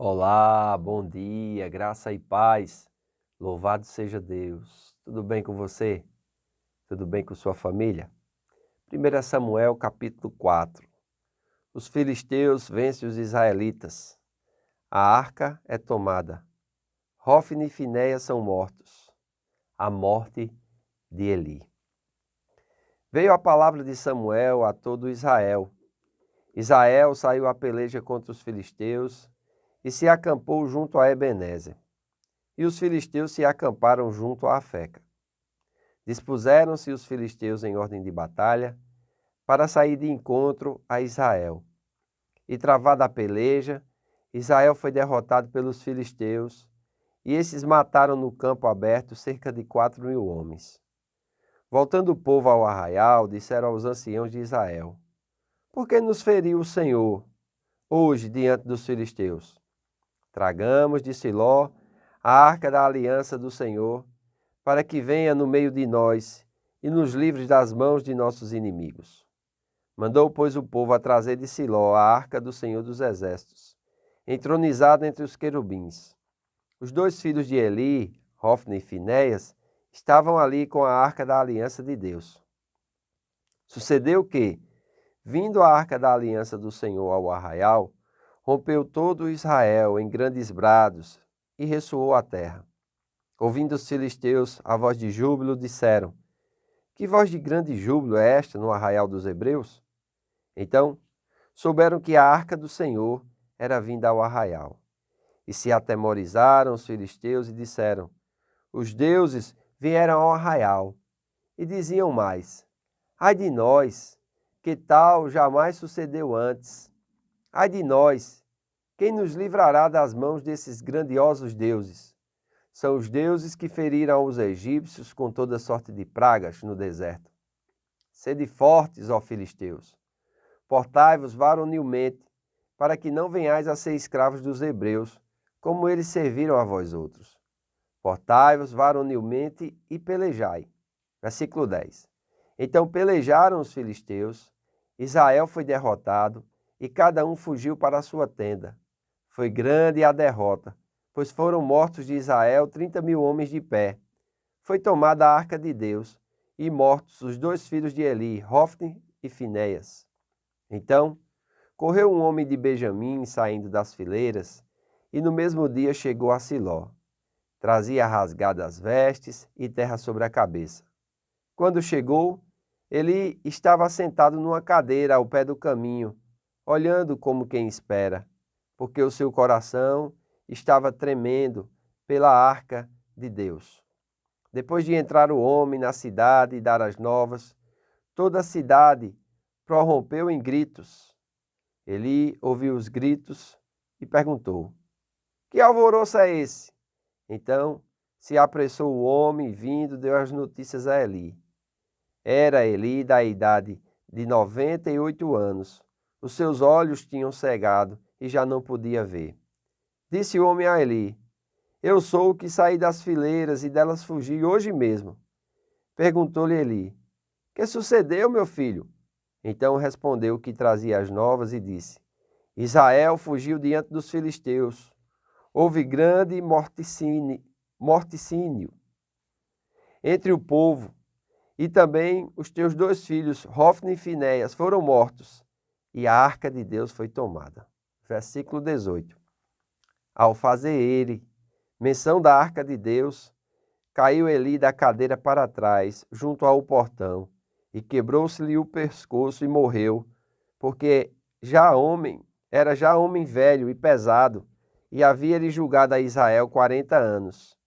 Olá, bom dia, graça e paz. Louvado seja Deus. Tudo bem com você? Tudo bem com sua família? 1 Samuel capítulo 4. Os filisteus vencem os israelitas. A arca é tomada. Hofni e Finéias são mortos. A morte de Eli. Veio a palavra de Samuel a todo Israel. Israel saiu à peleja contra os filisteus e se acampou junto a Ebenezer. E os filisteus se acamparam junto a Afeca. Dispuseram-se os filisteus em ordem de batalha para sair de encontro a Israel. E travada a peleja, Israel foi derrotado pelos filisteus, e esses mataram no campo aberto cerca de 4.000 homens. Voltando o povo ao arraial, disseram aos anciãos de Israel: Por que nos feriu o Senhor hoje diante dos filisteus? Tragamos de Siló a arca da aliança do Senhor, para que venha no meio de nós e nos livre das mãos de nossos inimigos. Mandou, pois, o povo a trazer de Siló a arca do Senhor dos Exércitos, entronizada entre os querubins. Os dois filhos de Eli, Hofni e Finéias, estavam ali com a arca da aliança de Deus. Sucedeu que, vindo a arca da aliança do Senhor ao arraial, rompeu todo Israel em grandes brados e ressoou a terra. Ouvindo os filisteus a voz de júbilo, disseram: Que voz de grande júbilo é esta no arraial dos hebreus? Então souberam que a arca do Senhor era vinda ao arraial. E se atemorizaram os filisteus e disseram: Os deuses vieram ao arraial. E diziam mais: Ai de nós, que tal jamais sucedeu antes. Ai de nós, quem nos livrará das mãos desses grandiosos deuses? São os deuses que feriram os egípcios com toda sorte de pragas no deserto. Sede fortes, ó filisteus. Portai-vos varonilmente, para que não venhais a ser escravos dos hebreus, como eles serviram a vós outros. Portai-vos varonilmente e pelejai. Versículo 10. Então pelejaram os filisteus, Israel foi derrotado, e cada um fugiu para a sua tenda. Foi grande a derrota, pois foram mortos de Israel 30.000 homens de pé. Foi tomada a arca de Deus, e mortos os dois filhos de Eli, Hofni e Finéias. Então correu um homem de Benjamim saindo das fileiras, e no mesmo dia chegou a Siló. Trazia rasgadas vestes e terra sobre a cabeça. Quando chegou, ele estava sentado numa cadeira ao pé do caminho, olhando como quem espera, porque o seu coração estava tremendo pela arca de Deus. Depois de entrar o homem na cidade e dar as novas, toda a cidade prorrompeu em gritos. Eli ouviu os gritos e perguntou: Que alvoroço é esse? Então se apressou o homem e, vindo, deu as notícias a Eli. Era Eli da idade de 98 anos. Os seus olhos tinham cegado e já não podia ver. Disse o homem a Eli: Eu sou o que saí das fileiras e delas fugi hoje mesmo. Perguntou-lhe Eli: Que sucedeu, meu filho? Então respondeu o que trazia as novas e disse: Israel fugiu diante dos filisteus. Houve grande morticínio entre o povo, e também os teus dois filhos, Hofni e Finéias, foram mortos, e a arca de Deus foi tomada. Versículo 18. Ao fazer ele menção da arca de Deus, caiu Eli da cadeira para trás, junto ao portão, e quebrou-se-lhe o pescoço e morreu, porque era já homem velho e pesado, e havia ele julgado a Israel 40 anos.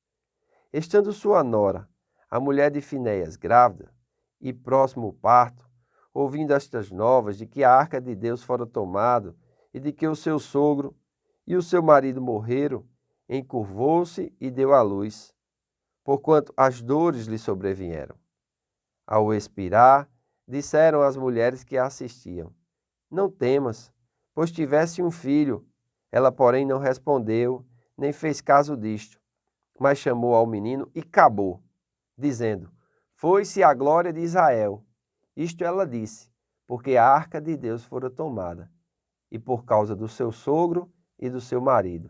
Estando sua nora, a mulher de Finéias, grávida, e próximo o parto, ouvindo estas novas de que a arca de Deus fora tomada e de que o seu sogro e o seu marido morreram, encurvou-se e deu à luz, porquanto as dores lhe sobrevieram. Ao expirar, disseram as mulheres que a assistiam: Não temas, pois tivesse um filho. Ela, porém, não respondeu, nem fez caso disto, mas chamou ao menino e cabou, dizendo: Foi-se a glória de Israel. Isto ela disse, porque a arca de Deus fora tomada, e por causa do seu sogro e do seu marido.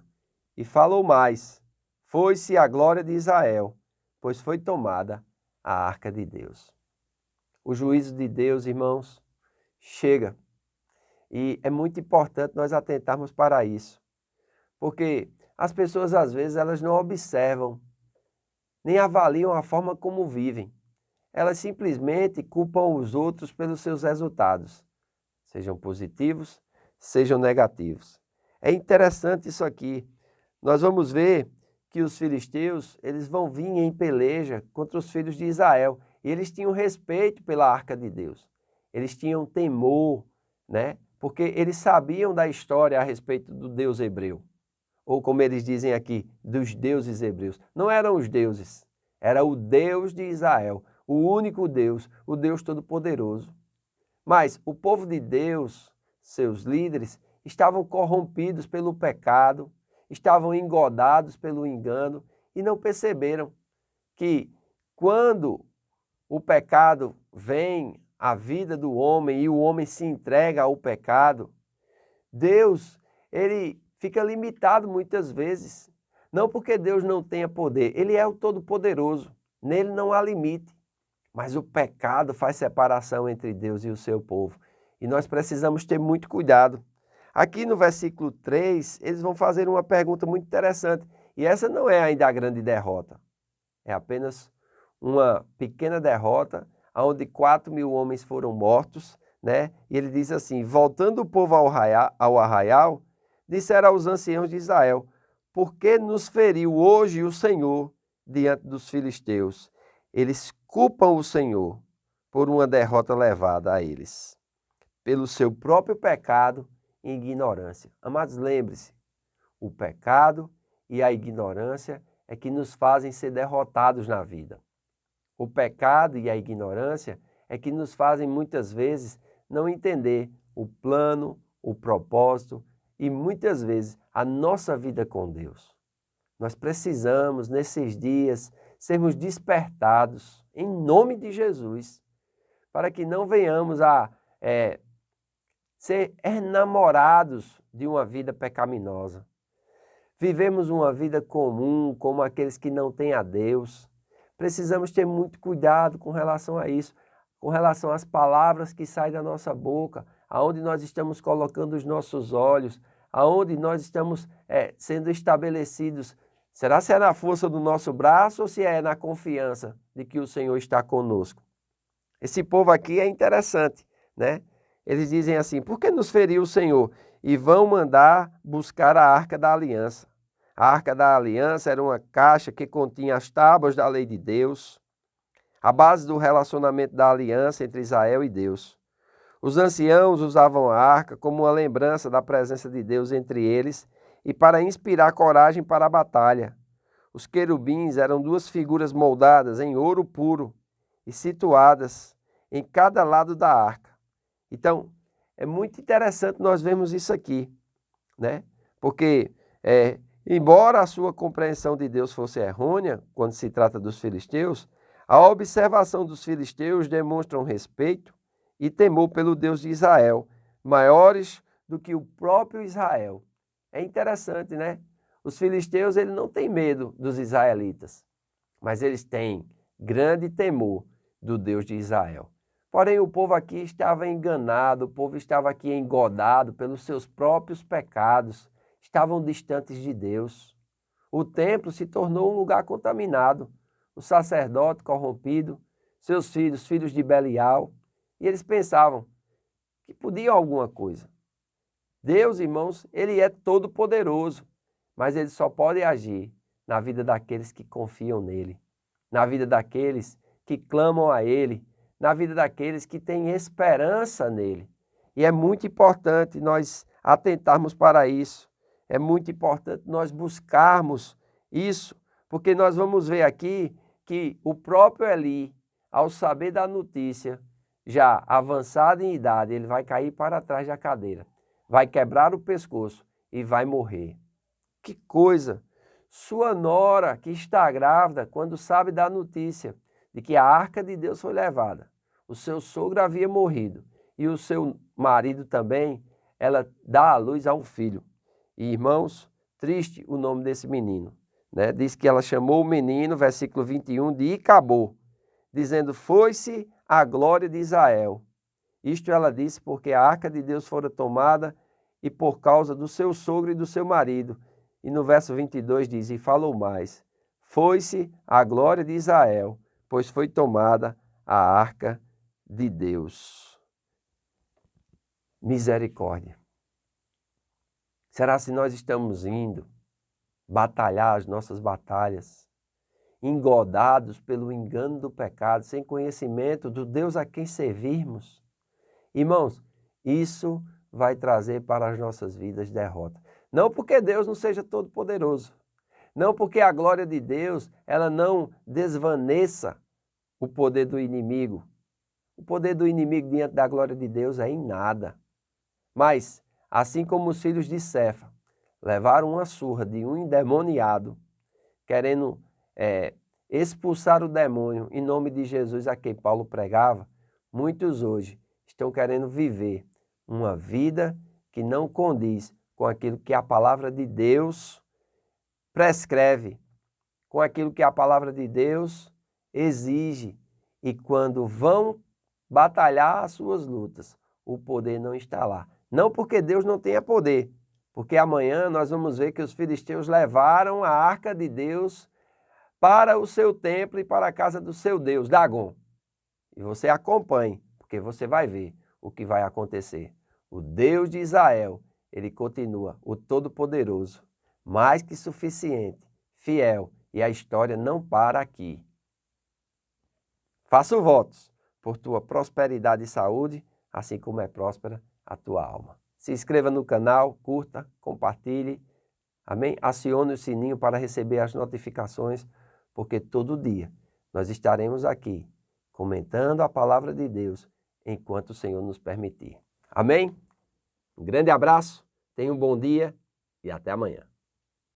E falou mais: foi-se a glória de Israel, pois foi tomada a arca de Deus. O juízo de Deus, irmãos, chega. E é muito importante nós atentarmos para isso. Porque as pessoas, às vezes, elas não observam, nem avaliam a forma como vivem. Elas simplesmente culpam os outros pelos seus resultados, sejam positivos, sejam negativos. É interessante isso aqui. Nós vamos ver que os filisteus, eles vão vir em peleja contra os filhos de Israel. E eles tinham respeito pela arca de Deus. Eles tinham temor, né? Porque eles sabiam da história a respeito do Deus hebreu. Ou como eles dizem aqui, dos deuses hebreus. Não eram os deuses, era o Deus de Israel, o único Deus, o Deus Todo-Poderoso. Mas o povo de Deus, seus líderes, estavam corrompidos pelo pecado, estavam engodados pelo engano e não perceberam que quando o pecado vem à vida do homem e o homem se entrega ao pecado, Deus, ele fica limitado muitas vezes. Não porque Deus não tenha poder, ele é o Todo-Poderoso, nele não há limite. Mas o pecado faz separação entre Deus e o seu povo. E nós precisamos ter muito cuidado. Aqui no versículo 3, eles vão fazer uma pergunta muito interessante. E essa não é ainda a grande derrota. É apenas uma pequena derrota, onde 4.000 homens foram mortos, né? E ele diz assim: voltando o povo ao arraial, disseram aos anciãos de Israel: por que nos feriu hoje o Senhor diante dos filisteus? Eles culpam o Senhor por uma derrota levada a eles, pelo seu próprio pecado e ignorância. Amados, lembre-se, o pecado e a ignorância é que nos fazem ser derrotados na vida. O pecado e a ignorância é que nos fazem muitas vezes não entender o plano, o propósito e muitas vezes a nossa vida com Deus. Nós precisamos, nesses dias, sermos despertados em nome de Jesus, para que não venhamos a ser enamorados de uma vida pecaminosa. Vivemos uma vida comum, como aqueles que não têm a Deus. Precisamos ter muito cuidado com relação a isso, com relação às palavras que saem da nossa boca, aonde nós estamos colocando os nossos olhos, aonde nós estamos sendo estabelecidos. Será se é na força do nosso braço ou se é na confiança de que o Senhor está conosco? Esse povo aqui é interessante, né? Eles dizem assim: por que nos feriu o Senhor? E vão mandar buscar a Arca da Aliança. A Arca da Aliança era uma caixa que continha as tábuas da lei de Deus, a base do relacionamento da aliança entre Israel e Deus. Os anciãos usavam a arca como uma lembrança da presença de Deus entre eles e para inspirar coragem para a batalha. Os querubins eram duas figuras moldadas em ouro puro e situadas em cada lado da arca. Então, é muito interessante nós vermos isso aqui, né? Porque, embora a sua compreensão de Deus fosse errônea, quando se trata dos filisteus, a observação dos filisteus demonstra um respeito e temor pelo Deus de Israel, maiores do que o próprio Israel. É interessante, né? Os filisteus, eles não têm medo dos israelitas, mas eles têm grande temor do Deus de Israel. Porém, o povo aqui estava enganado, o povo estava aqui engodado pelos seus próprios pecados, estavam distantes de Deus. O templo se tornou um lugar contaminado, o sacerdote corrompido, seus filhos, filhos de Belial, e eles pensavam que podiam alguma coisa. Deus, irmãos, ele é todo poderoso, mas ele só pode agir na vida daqueles que confiam nele, na vida daqueles que clamam a ele, na vida daqueles que têm esperança nele. E é muito importante nós atentarmos para isso, é muito importante nós buscarmos isso, porque nós vamos ver aqui que o próprio Eli, ao saber da notícia, já avançado em idade, ele vai cair para trás da cadeira, vai quebrar o pescoço e vai morrer. Que coisa! Sua nora, que está grávida, quando sabe da notícia de que a arca de Deus foi levada, o seu sogro havia morrido e o seu marido também, ela dá à luz a um filho. E, irmãos, triste o nome desse menino, né? Diz que ela chamou o menino, versículo 21, de Icabô, dizendo, foi-se a glória de Israel. Isto ela disse porque a arca de Deus fora tomada e por causa do seu sogro e do seu marido. E no verso 22 diz, e falou mais, foi-se a glória de Israel, pois foi tomada a arca de Deus. Misericórdia. Será se nós estamos indo batalhar as nossas batalhas, engodados pelo engano do pecado, sem conhecimento do Deus a quem servirmos? Irmãos, isso vai trazer para as nossas vidas derrota. Não porque Deus não seja todo poderoso, não porque a glória de Deus ela não desvaneça o poder do inimigo. O poder do inimigo diante da glória de Deus é em nada. Mas, assim como os filhos de Cefa levaram uma surra de um endemoniado, querendo expulsar o demônio em nome de Jesus a quem Paulo pregava, muitos hoje estão querendo viver uma vida que não condiz com aquilo que a palavra de Deus prescreve, com aquilo que a palavra de Deus exige. E quando vão batalhar as suas lutas, o poder não está lá. Não porque Deus não tenha poder, porque amanhã nós vamos ver que os filisteus levaram a arca de Deus para o seu templo e para a casa do seu Deus, Dagom. E você acompanhe, porque você vai ver o que vai acontecer. O Deus de Israel, ele continua o Todo-Poderoso, mais que suficiente, fiel, e a história não para aqui. Faço votos por tua prosperidade e saúde, assim como é próspera a tua alma. Se inscreva no canal, curta, compartilhe, amém? Acione o sininho para receber as notificações, porque todo dia nós estaremos aqui comentando a palavra de Deus enquanto o Senhor nos permitir. Amém? Um grande abraço, tenha um bom dia e até amanhã.